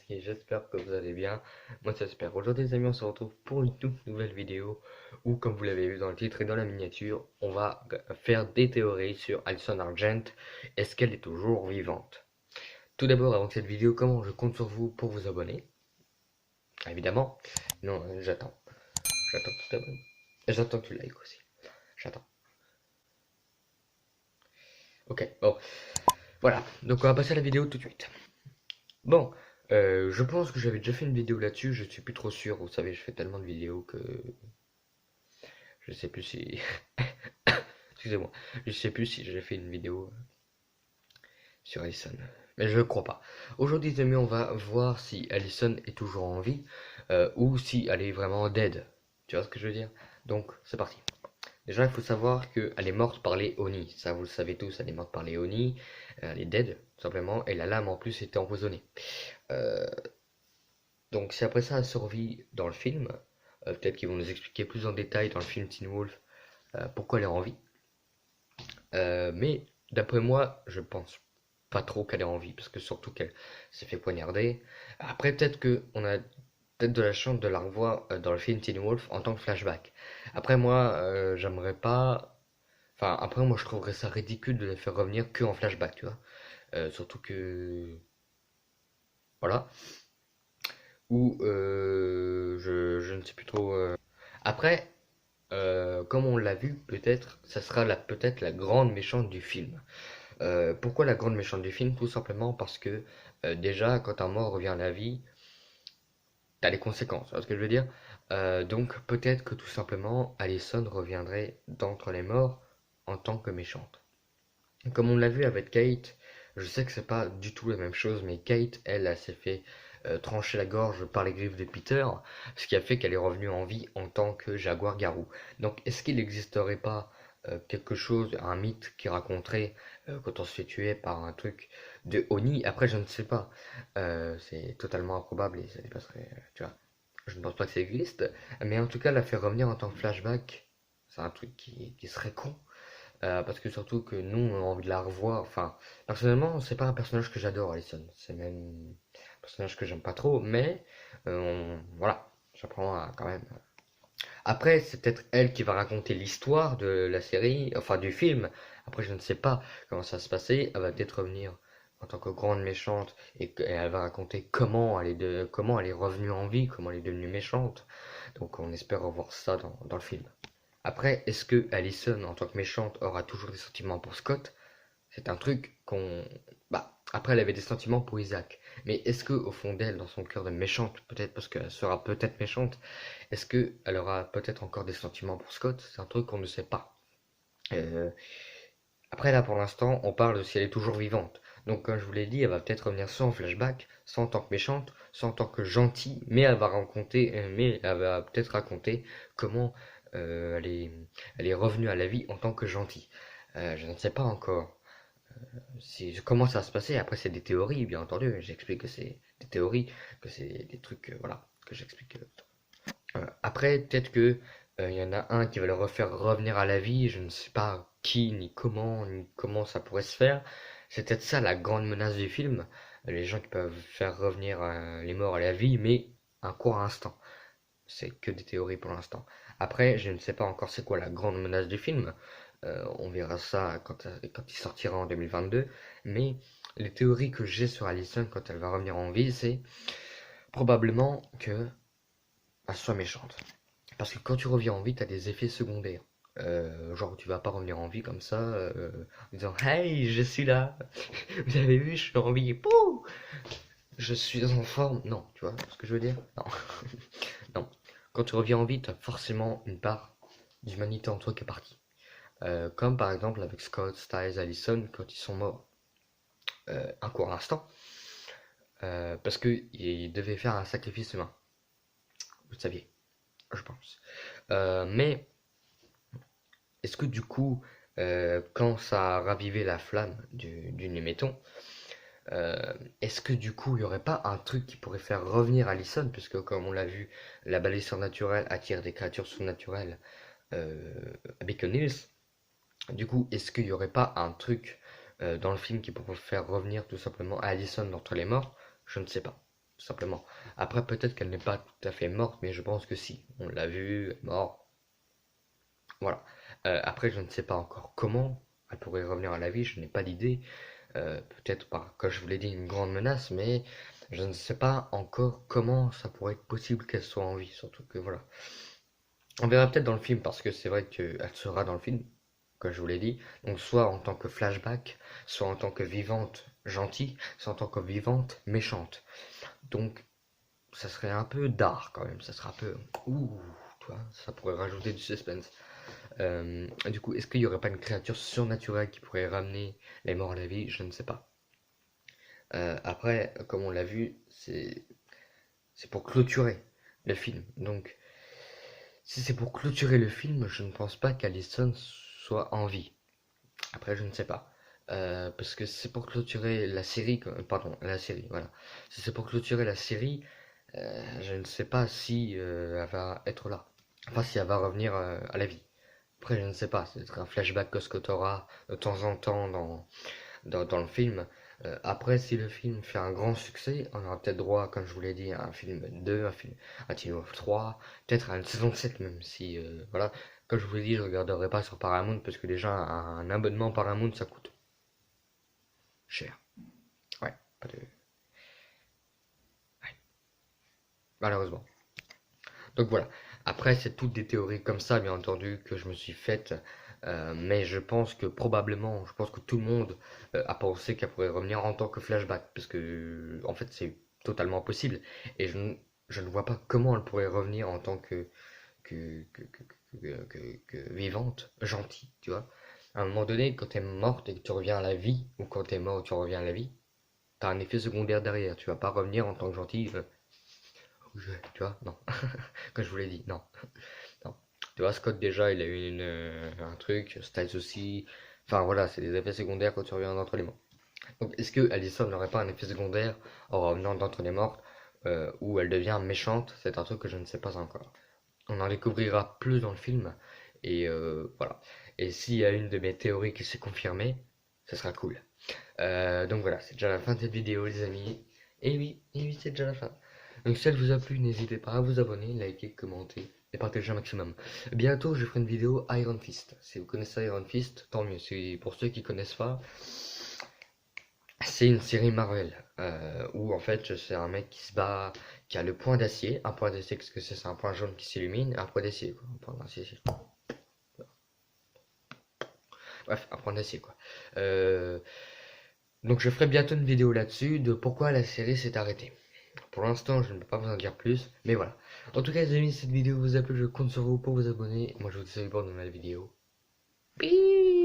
J'espère que vous allez bien. Moi, ça j'espère. Aujourd'hui, les amis, on se retrouve pour une toute nouvelle vidéo où, comme vous l'avez vu dans le titre et dans la miniature, on va faire des théories sur Alison Argent. Est-ce qu'elle est toujours vivante? Tout d'abord, avant cette vidéo, comment je compte sur vous pour vous abonner? Évidemment. Non, j'attends. J'attends tout d'abord. J'attends que tu likes aussi. J'attends. Ok, bon. Voilà. Donc, on va passer à la vidéo tout de suite. Bon, je pense que j'avais déjà fait une vidéo là-dessus, je suis plus trop sûr, vous savez, je fais tellement de vidéos que je sais plus si... Excusez-moi, je sais plus si j'ai fait une vidéo sur Allison, mais je crois pas. Aujourd'hui, les amis, on va voir si Allison est toujours en vie, ou si elle est vraiment dead, tu vois ce que je veux dire? Donc, c'est parti. Déjà, il faut savoir qu'elle est morte par les Oni, ça vous le savez tous, elle est morte par les Oni, elle est dead, tout simplement, et la lame en plus était empoisonnée. Euh, Donc si après ça a survie dans le film, peut-être qu'ils vont nous expliquer plus en détail dans le film Teen Wolf pourquoi elle est en vie. Mais d'après moi, je pense pas trop qu'elle est en vie, parce que surtout qu'elle s'est fait poignarder. Après peut-être que on a peut-être de la chance de la revoir dans le film Teen Wolf en tant que flashback. Après moi, j'aimerais pas... Enfin après moi je trouverais ça ridicule de la faire revenir que en flashback, tu vois. Surtout que... Voilà. Ou je ne sais plus trop... Après, comme on l'a vu, peut-être, ça sera peut-être la grande méchante du film. Pourquoi la grande méchante du film? Tout simplement parce que déjà, quand un mort revient à la vie, t'as les conséquences. Tu vois ce que je veux dire? Donc peut-être que tout simplement, Allison reviendrait d'entre les morts en tant que méchante. Comme on l'a vu avec Kate, je sais que c'est pas du tout la même chose, mais Kate, elle s'est fait trancher la gorge par les griffes de Peter, ce qui a fait qu'elle est revenue en vie en tant que jaguar-garou. Donc, est-ce qu'il n'existerait pas quelque chose, un mythe qui raconterait quand on se fait tuer par un truc de Oni? Après, je ne sais pas. C'est totalement improbable et ça dépasserait, tu vois. Je ne pense pas que ça existe, mais en tout cas, la faire revenir en tant que flashback, c'est un truc qui serait con. Parce que surtout que nous, on a envie de la revoir. Enfin, personnellement, c'est pas un personnage que j'adore, Alison. C'est même un personnage que j'aime pas trop, mais voilà, j'apprends quand même. Après, c'est peut-être elle qui va raconter l'histoire de la série, enfin du film. Après, je ne sais pas comment ça va se passer. Elle va peut-être revenir en tant que grande méchante et elle va raconter comment elle est revenue en vie, comment elle est devenue méchante. Donc, on espère revoir ça dans le film. Après, est-ce que Allison, en tant que méchante, aura toujours des sentiments pour Scott? C'est un truc qu'on... Bah, après, elle avait des sentiments pour Isaac. Mais est-ce que au fond d'elle, dans son cœur de méchante, peut-être parce qu'elle sera peut-être méchante, est-ce que elle aura peut-être encore des sentiments pour Scott? C'est un truc qu'on ne sait pas. Euh, Après, là, pour l'instant, on parle de si elle est toujours vivante. Donc, comme je vous l'ai dit, elle va peut-être revenir soit en flashback, soit en tant que méchante, soit en tant que gentille, mais elle va peut-être raconter comment elle est revenue à la vie en tant que gentille. Je ne sais pas encore comment ça va se passer. Après, c'est des théories, bien entendu. J'explique que c'est des théories, que c'est des trucs, voilà, que j'explique. Après, peut-être que il y en a un qui va le refaire revenir à la vie. Je ne sais pas qui, ni comment ça pourrait se faire. C'est peut-être ça la grande menace du film. Les gens qui peuvent faire revenir les morts à la vie, mais un court instant. C'est que des théories pour l'instant. Après, je ne sais pas encore c'est quoi la grande menace du film. On verra ça quand il sortira en 2022. Mais les théories que j'ai sur Allison quand elle va revenir en vie, c'est probablement que elle soit méchante. Parce que quand tu reviens en vie, tu as des effets secondaires. Genre, tu vas pas revenir en vie comme ça, en disant hey, je suis là, vous avez vu, je suis en vie, pouh, je suis en forme. Non, tu vois ce que je veux dire? Non, non. Quand tu reviens en vie, tu as forcément une part d'humanité en toi qui est partie. Comme par exemple avec Scott, Styles, Allison, quand ils sont morts un court instant, parce qu'ils devaient faire un sacrifice humain. Vous le saviez, je pense. Mais est-ce que du coup, quand ça a ravivé la flamme du Néméton, est-ce que du coup, il n'y aurait pas un truc qui pourrait faire revenir Allison, puisque comme on l'a vu, la balise naturelle attire des créatures surnaturelles à Beacon Hills. Du coup, est-ce qu'il n'y aurait pas un truc dans le film qui pourrait faire revenir tout simplement Allison d'entre les morts? Je ne sais pas, tout simplement. Après, peut-être qu'elle n'est pas tout à fait morte, mais je pense que si. On l'a vue, elle est morte. Voilà. Après, je ne sais pas encore comment elle pourrait revenir à la vie, je n'ai pas d'idée. Peut-être par, comme je vous l'ai dit, une grande menace, mais je ne sais pas encore comment ça pourrait être possible qu'elle soit en vie. Surtout que voilà. On verra peut-être dans le film, parce que c'est vrai qu'elle sera dans le film, comme je vous l'ai dit. Donc soit en tant que flashback, soit en tant que vivante gentille, soit en tant que vivante méchante. Donc ça serait un peu dark quand même, ça serait un peu... Ouh, toi, ça pourrait rajouter du suspense. Du coup, est-ce qu'il n'y aurait pas une créature surnaturelle qui pourrait ramener les morts à la vie? Je ne sais pas. Après, comme on l'a vu, c'est pour clôturer le film. Donc, si c'est pour clôturer le film, je ne pense pas qu'Alison soit en vie. Après, je ne sais pas. Parce que c'est pour clôturer la série, pardon, la série, voilà. Si c'est pour clôturer la série, je ne sais pas si elle va être là. Enfin, si elle va revenir à la vie. Après, je ne sais pas, c'est peut-être un flashback que Scott aura de temps en temps dans le film. Après, si le film fait un grand succès, on aura peut-être droit, comme je vous l'ai dit, à un film 2, un film 3, peut-être à une saison 7 même, si, voilà. Comme je vous l'ai dit, je regarderai pas sur Paramount, parce que déjà, un abonnement Paramount, ça coûte cher. Ouais, pas de... ouais, malheureusement. Donc voilà. Après, c'est toutes des théories comme ça, bien entendu, que je me suis faites. Mais je pense que probablement, je pense que tout le monde a pensé qu'elle pourrait revenir en tant que flashback. Parce que, en fait, c'est totalement possible. Et je ne vois pas comment elle pourrait revenir en tant que, que, que, que vivante, gentille, tu vois. À un moment donné, quand t'es morte et que tu reviens à la vie, ou quand t'es mort et que tu reviens à la vie, t'as un effet secondaire derrière. Tu vas pas revenir en tant que gentil. Tu vois, non. Comme je vous l'ai dit, non. Non. Tu vois, Scott déjà, il a eu un truc, Styles aussi. Enfin voilà, c'est des effets secondaires quand tu reviens d'entre les morts. Donc est-ce que Allison n'aurait pas un effet secondaire en revenant d'entre les morts où elle devient méchante? C'est un truc que je ne sais pas encore. On en découvrira plus dans le film. Et voilà. Et s'il y a une de mes théories qui s'est confirmée, ce sera cool. Donc voilà, c'est déjà la fin de cette vidéo les amis. Et oui, c'est déjà la fin. Donc si elle vous a plu, n'hésitez pas à vous abonner, liker, commenter et partager un maximum. Bientôt, je ferai une vidéo Iron Fist. Si vous connaissez Iron Fist, tant mieux. Pour ceux qui connaissent pas, c'est une série Marvel où en fait c'est un mec qui se bat, qui a le point d'acier. Un point d'acier, qu'est-ce que c'est? C'est un point jaune qui s'illumine. Un point d'acier, quoi. Un point d'acier, bref, un point d'acier, quoi. Donc je ferai bientôt une vidéo là-dessus de pourquoi la série s'est arrêtée. Pour l'instant, je ne peux pas vous en dire plus, mais voilà. En tout cas, les amis, si cette vidéo vous a plu, je compte sur vous pour vous abonner. Moi, je vous dis salut pour une nouvelle vidéo. Peace.